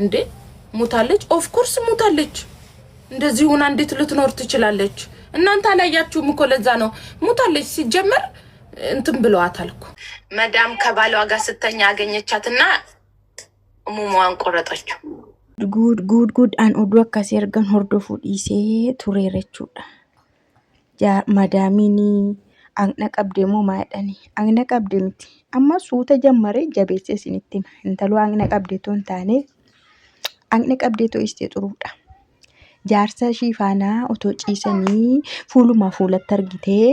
እንዴ ሞታለች ኦፍ ኮርስ ሞታለች እንደዚህ ሆና እንዴት ልትኖር ትችላለች እናንተ አላያችሁም እኮ ለዛ ነው ሞታለች ሲጀመር እንትን ብለዋታል እኮ መዳም ከባሏ ጋር ስተኛ አገኘቻትና ሙሙዋን ቆረጠችው ጉድ አን ኦዱ አካሲ ergan hordofu dhiisee tureerechuudha madaamini agna qabde moo maadhani agna qabde miti amma suuta jammare jabeesse isinitti intaloo agna qabde ton taane agna qabde to iste xuruudha jaarsa shifaana otoo ciisanii fuuluma fuulatti argitee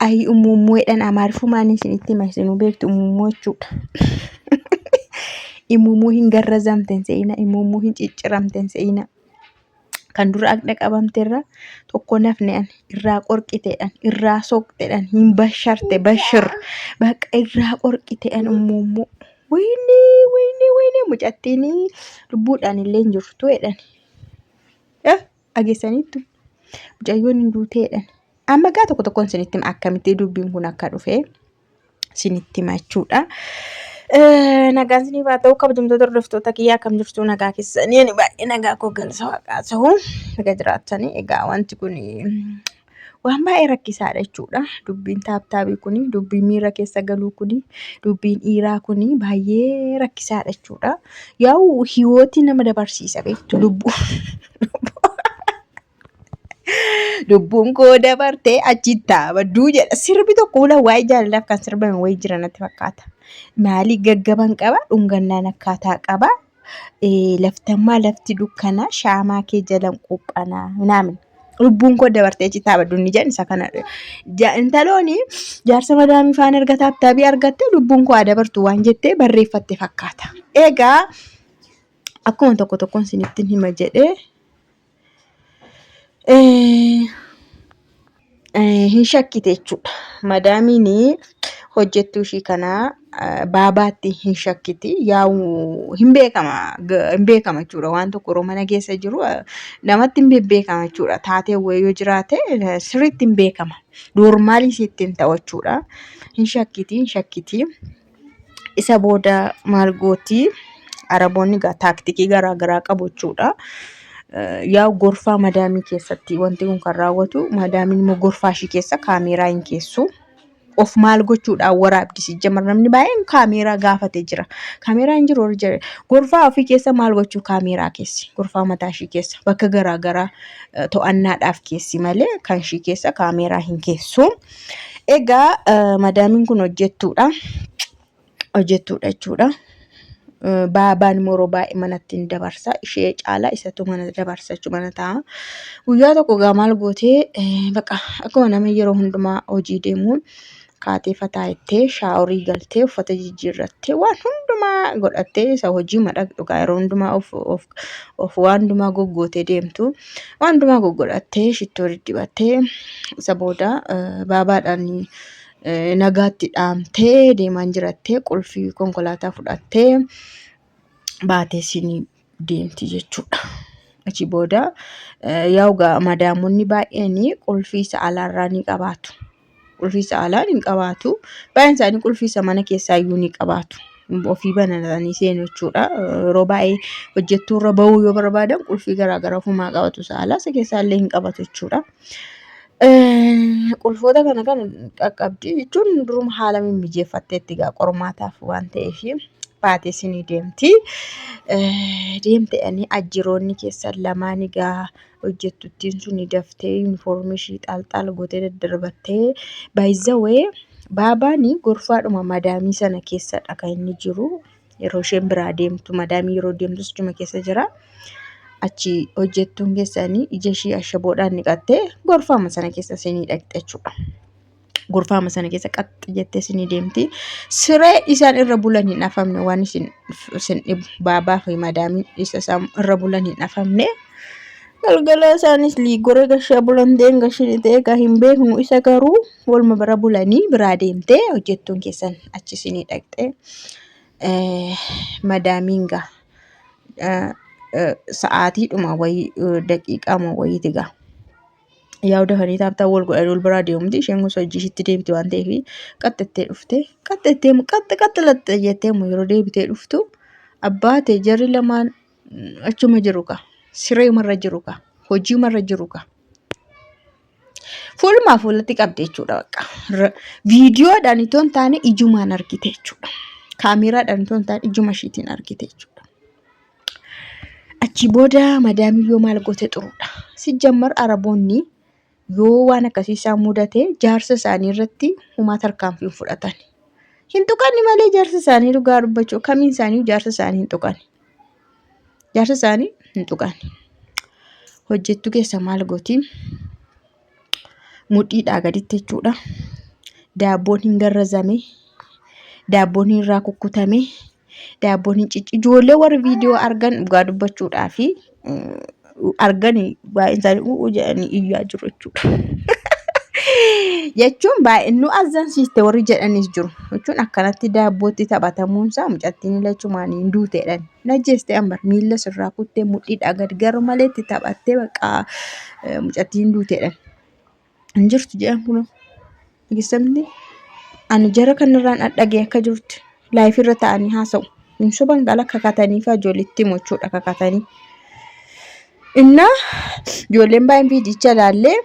ay umumuudhaan amaarifu maani isinitti maasinu beektu umumuuchuudha imumuu hin garrazamten se'ina imumuu hin cicciramten se'ina kan dura agna qabamteerra tokko nafne an irraa qorqiteedhan irraa soqteedhan hin basharte bashir baqa irraa qorqiteedhan umumuu wayne mucattiini lubbuudhaan illee hin jirtu jedhan ageessaniittu mucayyoon hin duuteedhan amma gaa tokkoon sinitti akkamitti dubbiin kun akka dhufe sinitti machuudha nagaan sinii baata'u kabajamtoota hordoftoota kiyyaa akkam jirtu nagaa keessanii ani baay'ee nagaa koo galsa waaqaa ta'u nagaa jiraattanii egaa wanti kun waan baay'ee rakkisaadha jechuudha dubbiin taaptaabii kun dubbiin miira keessa galuu kun dubbiin dhiiraa kun baay'ee rakkisaadha jechuudha yaa'u hiwooti nama dabarsiisa beektu lubbuun koo dabartee achitti badduu jedha sirbi tokko ula waa'ee jaalalaaf kan sirbame wayii jira natti fakkaata maali gaggaban qaba dhungannaan akkaataa qaba laftammaa lafti dukkana shaamaa kee jalan quphanaa naamin lubbuun koo dabartee achitti badduu ni jedhan isa kana intalooni jaarsa madaamii faan erga taaptaabii argatte lubbuun koo dabartu waan jettee barreeffatte fakkaata egaa akkuma tokkoon sinitti hima jedhee hin shakkite jechuudha madaamiin hojjettuu ishii kana baabaatti hin shakkiti yaa'u hin beekama jechuudha waan tokko mana keessa jiru namatti hin beekama jechuudha taatee wayyoo jiraate sirriitti hin beekama normaalii sitti hin ta'u jechuudha hin shakkiti isa booda maal gooti araboonni taaktikii garaagaraa qabu jechuudha. Yaa'u gorfaa madaamii keessatti wanti kun kan raawwatu madaamiin immoo gorfaa ishii keessa kaameeraa hin keessu of maal gochuudhaan waraabdisi jamar namni baay'een kaameeraa gaafatee jira kaameeraa hin jiru gorfaa ofii keessa maal gochuu kaameeraa keessi gorfaa mataa ishii keessa bakka garaagaraa to'annaadhaaf keessi malee kan ishii keessa kaameeraa hin keessu egaa madaamiin kun hojjettuudha jechuudha. Baabaan moroo baay'ee manatti hin dabarsa ishee caalaa isatu mana dabarsa jechuudha mana ta'a guyyaa tokko maal gootee baqa akkuma nama yeroo hundumaa hojii deemuun kaatee fataayittee shaaworii galtee uffata jijjiirrattee waan hundumaa godhattee isa hojii madaqxugaa yeroo hundumaa of waan hundumaa goggootee deemtu waan hundumaa goggodhattee shittoo diddibattee isa booda baabaadhaan nagaatti dhaamtee deemaan jirattee qulfii konkolaataa fudhattee baatee sinii deemti jechuudha. Achi booda yaa'u madaamonni baay'een qulfii isa alaarraa ni qabaatu. Qulfii isa alaa ni qabaatu. Baay'een isaanii qulfii isa mana keessaa iyyuu ni qabaatu. Ofii banatanii seenu jechuudha. Yeroo baay'ee hojjettuu irra bahuu yoo barbaadan qulfii garaagaraa ofumaa qabatu isa alaa isa keessaa illee hin qabatu jechuudha. Qulfoota kana qaqqabdii jechuun duruma haala mijeeffatteetti egaa qormaataaf waan ta'eef baatee sinii deemti. Deemtee ajjiroonni keessan lamaan egaa hojjettuttiin sun daftee yuunifoormii ishii xaalxaal gootee daddarbattee baay'izawee baabaani gorfaadhuma madaamii sana keessadha kan inni jiru yeroo isheen biraa deemtu madaamii yeroo deemtus juma keessa jira. Achi hojjettuun keessanii ija ishii ashaboodhaan niqattee gorfaama sana keessa sinii dhaqxe jechuudha. Gorfaama sana keessa qaxxi jettee sinii deemti. Siree isaan irra bulan hin afamne waan isin baabaa fi madaamiin isaan irra bulan hin afamne. Galgala isaanis liigoree gashee bulan deem gashin ta'e hin beeknu isa garuu waluma bira bulanii biraa deemtee hojjettuun keessan achi sinii dhaqxe. Madaamiin sa'aatiidhuma wayii daqiiqaama wayii tigaa. Yaa'u dafanii taaptaa wal godhanii wal biraa deemti isheen gosa hojii ishiitti deebite waan ta'eef qaxxattee dhufte qaxxattee qaxxalatte jettee yeroo deebitee dhuftu abbaate jarri lamaan achuma jiru ka sireemarra jiru ka hojiimarra jiru ka fuulumaa fuulatti qabde jechuudha bakka. Viidiyoodhaan itoo hin taane ijumaan argite jechuudha. Kaameraadhaan itoo hin taane ijuma ishiitiin argite jechuudha. Achi booda madaamiyyoo maal goote xuruudha. Sijjammar Araboonni yoo waan akkasii isaan mudate jaarsa isaanii irratti humaa tarkaanfii fudhatan. Hin tuqanni malee jaarsa isaanii dhugaa dubbachuu kamiin isaanii jaarsa isaanii hin tuqanni. Jaarsa isaanii hin tuqanni. Hojjettu keessa maal gooti? Mudhiidhaa gaditti jechuudha. Daabboon hin garrazame, daabboon hin irraa kukkutame, daabboon hin ijoollee warri viidiyoo argan dhugaa dubbachuudhaa fi argan baay'een isaanii jedhanii iyyaa jiru jechuudha. Jechuun baay'een nu azansiiste warri jedhanis jiru. Jechuun akkanatti daabbootti taphatamuunsaa mucattiin lachumaan hin duuteedhaan. Najjeeste ambar miila sirraa kuttee mudhiidhaa gad garuu maleetti taphattee bakka mucattiin duuteedhaan. Injirtu jedhan kun gisamni ani jara kanarraan dhagee akka jirtu laayif irra ta'anii haasa'u. Hin soban gala kakatanii fi ijoolleetti mochuudha kakatanii. Ijoolleen baay'een viidicha ilaallee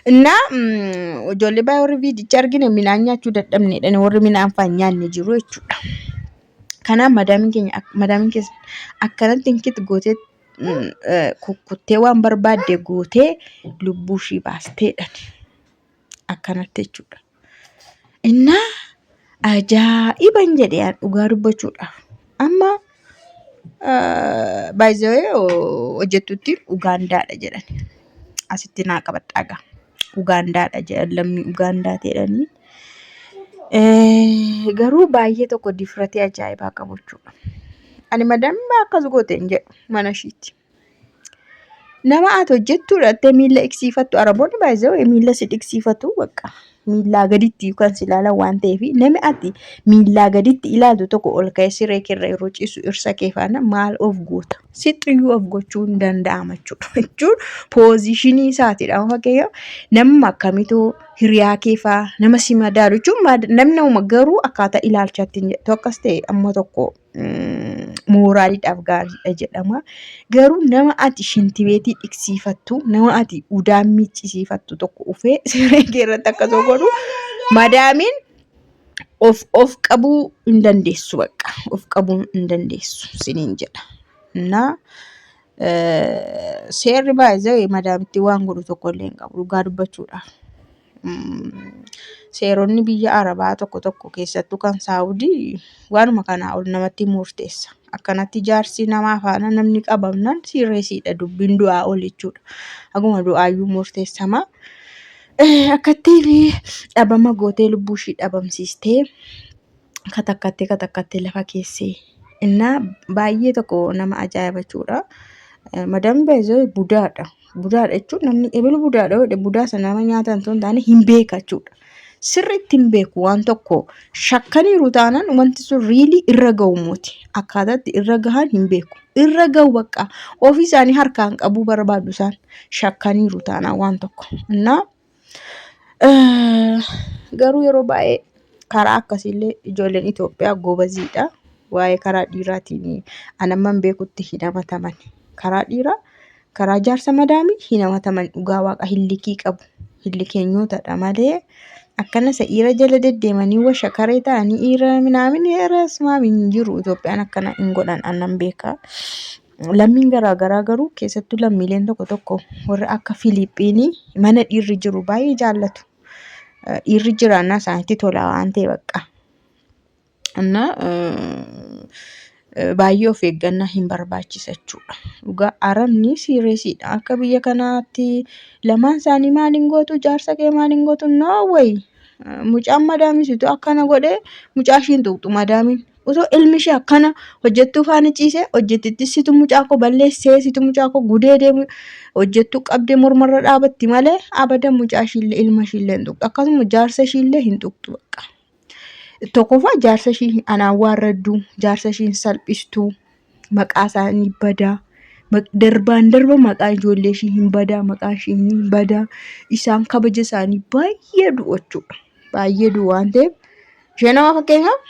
ijoollee baay'ee warri viidicha argine midhaan nyaachuu dadhabneedhaan warri midhaan fa'aa nyaanne jiru jechuudha. Kanaaf madaamiin keessa akkanatti hinkit gootee kukkuttee waan barbaadde gootee lubbuu ishii baasteedhaan akkanatti jechuudha. Ajaa'iban jedhee dhugaa dubbachuudhaaf amma baay'ee hojjettutti Ugaandaadha jedhan asitti naa qabadhaagaa Ugaandaadha jedhan lammii Ugaandaa ta'edhanii garuu baay'ee tokko difratee ajaa'ibaa qabu jechuudha. Ani madamma akkas gooteen jedhu mana ishiitti. Nama ati hojjettuudha ta'e miila iksiifattu Araboonni baay'ee miila si iksiifatu bakka. Miillaa gaditti kan si ilaalan waan ta'eef namni ati miillaa gaditti ilaaltu tokko ol ka'ee siree keerra yeroo ciisu irsa kee faana maal of goota? Sixxiyyuu of gochuu hin danda'ama jechuudha. Jechuun poozishinii isaatiidha. Fakkeenyaaf namni akkamituu hiriyaa kee fa'aa nama si madaalu jechuun namni garuu akkaataa ilaalchaatti hin jedhu akkas ta'e amma tokko mooraaliidhaaf gaariidha jedhama. Garuu nama ati shintibeetii dhiqsiifattu, nama ati udaan miiccisiifattu tokko ufee siree keerratti akkasuma godhu madaamiin of qabuu hin dandeessu bakka. Of qabuu hin dandeessu siniin jedha. Seerri baay'ee madaamitti waan godhu tokko illee hin qabu dhugaa dubbachuudhaaf. Seeronni biyya Arabaa tokko keessattuu kan Saawudii waanuma kanaa ol namatti murteessa. Akkanatti jaarsi namaa faana namni qabamnan sireesiidha dubbiin du'aa ol jechuudha. Akkuma du'aayyuu murteessama. Akkatti dhabama gootee lubbuu ishii dhabamsiistee katakkattee lafa keessee baay'ee tokko nama ajaa'ibachuudha. Madam baay'ee budaadha. Budaadha jechuun namni eebila budaadha jedhe budaa sana nama nyaatan osoo hin taane hin beeka jechuudha. Sirriitti hin beeku waan tokko shakkaniiru taanaan wanti sun riilii irra ga'umuuti. Akkaataatti irra gahan hin beeku. Irra ga'u bakka ofii isaanii harkaan qabuu barbaadu isaan shakkaniiru taanaan waan tokko. Garuu yeroo baay'ee karaa akkasiillee ijoolleen Itoophiyaa gobaziidha. Waa'ee karaa dhiiraatiin anamman beekutti hin hamataman. Karaa dhiiraa karaa jaarsa madaamii hin hamataman dhugaa waaqa hillikii qabu. Hillikeenyootadha malee akkana dhiira jala deddeemanii washa karee ta'anii dhiira minaamin heeras maamin jiru Itoophiyaan akkana hin godhan annan beeka. Lammiin garaagaraa garuu keessattuu lammiileen tokko warra akka Filiippiinii mana dhiirri jiru baay'ee jaallatu. Dhiirri jiraannaa isaanitti tola waan ta'e bakka. Baay'ee of eeggannaa hin barbaachisa jechuudha. Dhugaa Arabni sireesiidha. Akka biyya kanaatti lamaan isaanii maaliin gootu jaarsa kee maaliin gootu wayi. Mucaan madaamisitu akkana godhee mucaa ishiin tuqxu madaamiin. Osoo ilmi ishee akkana hojjettuu faana ciisee hojjettitti situ mucaa koo balleessee situ mucaa koo gudee deemu hojjettuu qabdee mormarra dhaabatti malee abadan mucaa ishiillee ilma ishiillee hin tuqxu. Akkasuma jaarsa ishiillee hin tuqxu bakka. Tokkoffaa jaarsa ishii anaan waarraddu, jaarsa ishii salphistu, maqaa isaanii badaa. Darbaan darba maqaa ijoollee ishii hin badaa, maqaa ishii hin badaa. Isaan kabaja isaanii baay'ee du'u jechuudha. Baay'ee du'u waan ta'eef ishee nama fakkeenyaaf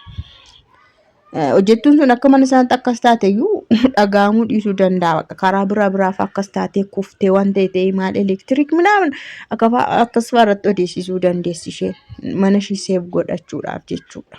hojjettuun sun akka mana isaaniitti akkas taateyyuu dhagahamuu dhiisuu danda'a. Karaa biraaf akkas taatee kuftee waan ta'e maal elektiriik minaamin akkas fa'aarratti odeessisuu dandeessi isheen mana ishii seef godhachuudhaaf jechuudha.